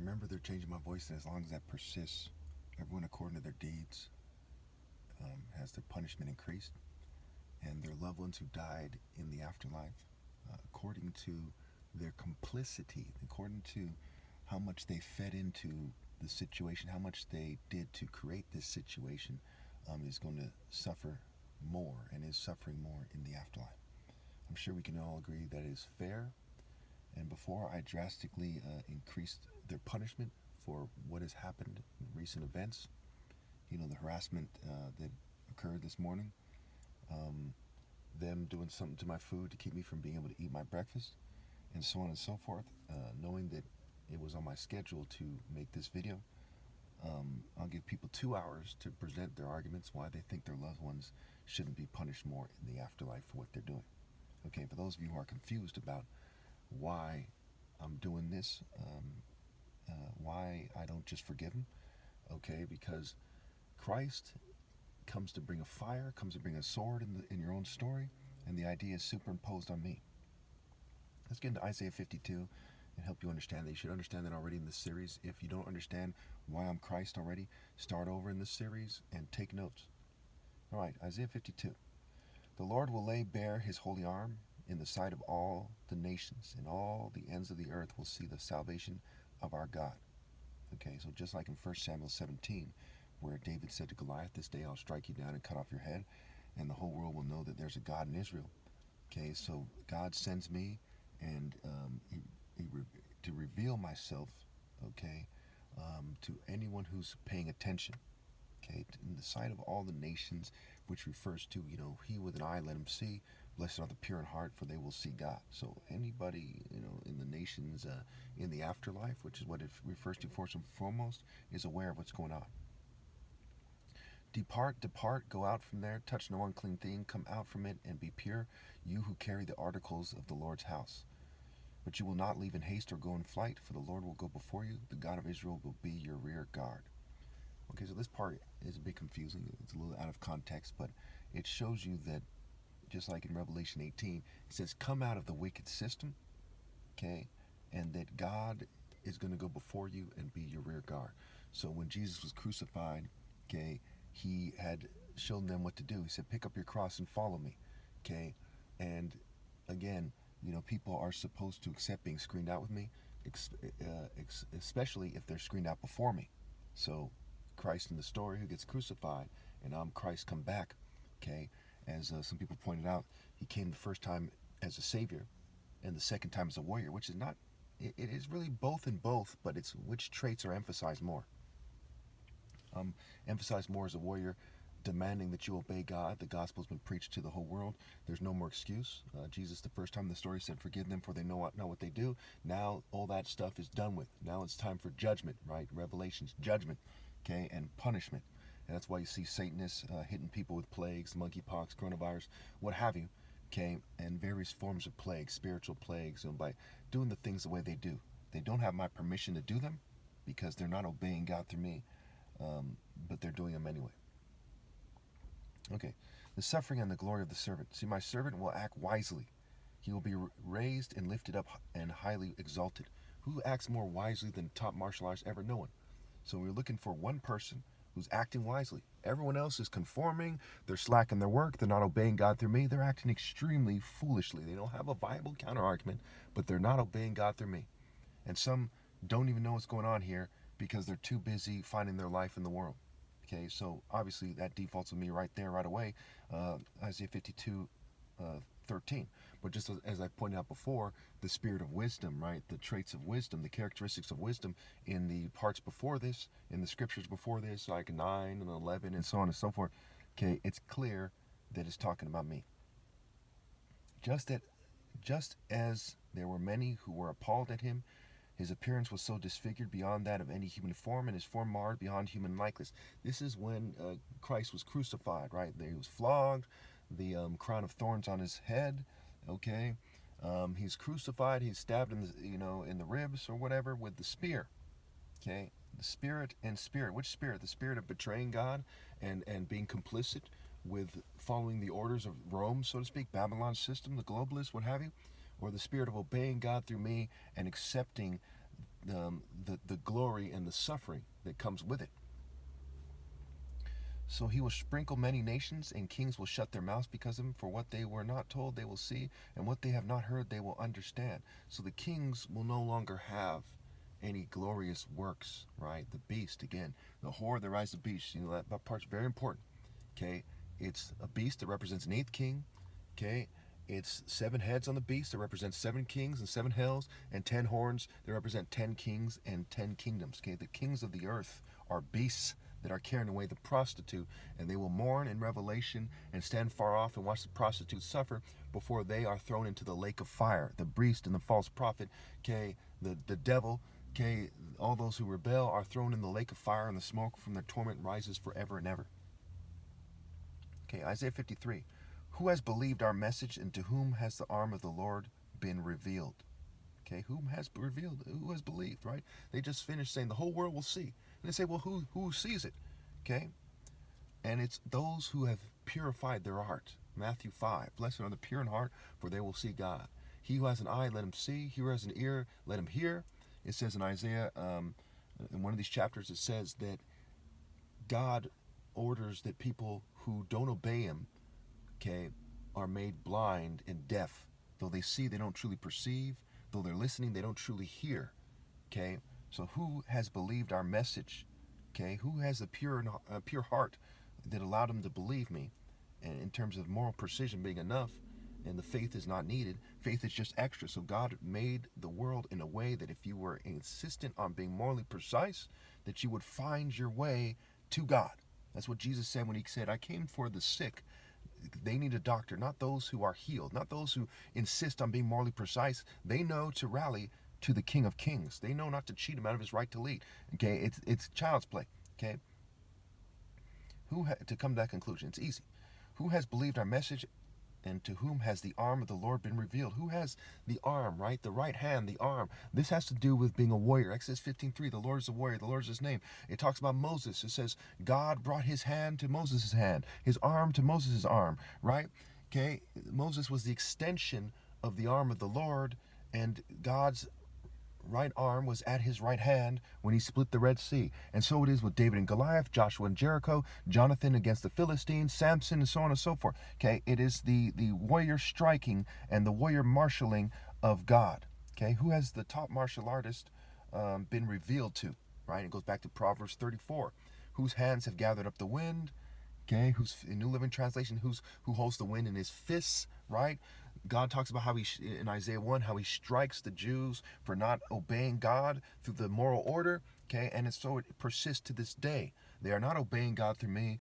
remember they're changing my voice, and as long as that persists, everyone according to their deeds has their punishment increased, and their loved ones who died in the afterlife, according to their complicity, according to how much they fed into the situation, how much they did to create this situation, is going to suffer more and is suffering more in the afterlife. I'm sure we can all agree that is fair. And before I drastically increased their punishment for what has happened in recent events, the harassment that occurred this morning, them doing something to my food to keep me from being able to eat my breakfast, and so on and so forth, knowing that it was on my schedule to make this video, I'll give people 2 hours to present their arguments why they think their loved ones shouldn't be punished more in the afterlife for what they're doing. Okay, for those of you who are confused about why I'm doing this, why I don't just forgive them, okay, because Christ comes to bring a fire, comes to bring a sword in your own story, and the idea is superimposed on me. Let's get into Isaiah 52 and help you understand that. You should understand that already in this series. If you don't understand why I'm Christ already, start over in this series and take notes. All right, Isaiah 52. The Lord will lay bare his holy arm in the sight of all the nations, and all the ends of the earth will see the salvation of our God. Okay, so just like in 1 Samuel 17, where David said to Goliath, "This day I'll strike you down and cut off your head, and the whole world will know that there's a God in Israel." Okay, so God sends me and to reveal myself, okay, to anyone who's paying attention, okay, in the sight of all the nations, which refers to, he with an eye, let him see. Blessed are the pure in heart, for they will see God. So anybody, in the nations, in the afterlife, which is what it refers to first and foremost, is aware of what's going on. Depart, depart, go out from there, touch no unclean thing, come out from it and be pure, you who carry the articles of the Lord's house. But you will not leave in haste or go in flight, for the Lord will go before you. The God of Israel will be your rear guard. Okay, so this part is a bit confusing. It's a little out of context, but it shows you that, just like in Revelation 18, it says, come out of the wicked system, okay, and that God is going to go before you and be your rear guard. So when Jesus was crucified, okay, he had shown them what to do. He said, pick up your cross and follow me, okay, and again, people are supposed to accept being screened out with me, especially if they're screened out before me. So Christ in the story who gets crucified, and I'm Christ come back, okay, as some people pointed out, he came the first time as a savior and the second time as a warrior, which is not, it is really both and both, but it's which traits are emphasized more. Emphasized more as a warrior, demanding that you obey God. The gospel's been preached to the whole world. There's no more excuse. Jesus, the first time in the story, said, forgive them for they know what they do. Now all that stuff is done with. Now it's time for judgment, right? Revelation's judgment, okay, and punishment. And that's why you see Satanists hitting people with plagues, monkeypox, coronavirus, what have you, okay, and various forms of plagues, spiritual plagues, and by doing the things the way they do. They don't have my permission to do them because they're not obeying God through me, but they're doing them anyway. Okay, the suffering and the glory of the servant. See, my servant will act wisely. He will be raised and lifted up and highly exalted. Who acts more wisely than top martial artists ever? No one. So we're looking for one person who's acting wisely. Everyone else is conforming. They're slacking their work. They're not obeying God through me. They're acting extremely foolishly. They don't have a viable counter-argument, but they're not obeying God through me. And some don't even know what's going on here because they're too busy finding their life in the world. Okay, so obviously that defaults with me right there, right away, Isaiah 52, 13. But just as I pointed out before, the spirit of wisdom, right, the traits of wisdom, the characteristics of wisdom in the parts before this, in the scriptures before this, like 9 and 11 and so on and so forth, okay, it's clear that it's talking about me. Just as there were many who were appalled at him, his appearance was so disfigured beyond that of any human form, and his form marred beyond human likeness. This is when Christ was crucified, right? He was flogged, the crown of thorns on his head, okay? He's crucified, he's stabbed in the, in the ribs or whatever with the spear, okay? The spirit and spirit. Which spirit? The spirit of betraying God and being complicit with following the orders of Rome, so to speak, Babylon's system, the globalists, what have you? Or the spirit of obeying God through me and accepting the glory and the suffering that comes with it. So he will sprinkle many nations, and kings will shut their mouths because of him. For what they were not told, they will see, and what they have not heard, they will understand. So the kings will no longer have any glorious works, right? The beast, again, the whore, the rise of the beast. You know, that part's very important. Okay, it's a beast that represents an eighth king. Okay, it's 7 heads on the beast that represents 7 kings and 7 hells, and 10 horns that represent 10 kings and 10 kingdoms. Okay, the kings of the earth are beasts that are carrying away the prostitute, and they will mourn in Revelation and stand far off and watch the prostitute suffer before they are thrown into the lake of fire. The beast and the false prophet, okay, the devil, okay, all those who rebel are thrown in the lake of fire, and the smoke from their torment rises forever and ever. Okay, Isaiah 53. Who has believed our message, and to whom has the arm of the Lord been revealed? Okay, whom has revealed? Who has believed, right? They just finished saying the whole world will see. And they say, well, who sees it? Okay? And it's those who have purified their heart. Matthew 5. Blessed are the pure in heart, for they will see God. He who has an eye, let him see. He who has an ear, let him hear. It says in Isaiah, in one of these chapters, it says that God orders that people who don't obey him, okay, are made blind and deaf. Though they see, they don't truly perceive. Though they're listening, they don't truly hear. Okay? So who has believed our message? Okay? Who has a pure heart that allowed them to believe me? And in terms of moral precision being enough, and the faith is not needed, faith is just extra. So God made the world in a way that if you were insistent on being morally precise, that you would find your way to God. That's what Jesus said when he said, I came for the sick. They need a doctor, not those who are healed, not those who insist on being morally precise. They know to rally to the King of Kings. They know not to cheat him out of his right to lead. Okay, it's child's play. Okay, to come to that conclusion, it's easy. Who has believed our message, and to whom has the arm of the Lord been revealed? Who has the arm, right? The right hand, the arm. This has to do with being a warrior. Exodus 15:3, the Lord is a warrior, the Lord is his name. It talks about Moses. It says God brought his hand to Moses' hand, his arm to Moses' arm, right? Okay, Moses was the extension of the arm of the Lord, and God's right arm was at his right hand when he split the Red Sea. And so it is with David and Goliath, Joshua and Jericho, Jonathan against the Philistines, Samson, and so on and so forth. Okay, it is the warrior striking and the warrior marshaling of God. Okay, who has the top martial artist been revealed to? Right, it goes back to Proverbs 34. Whose hands have gathered up the wind? Okay, who's in New Living Translation? Who holds the wind in his fists? Right. God talks about how in Isaiah 1, how he strikes the Jews for not obeying God through the moral order. Okay, and so it persists to this day. They are not obeying God through me.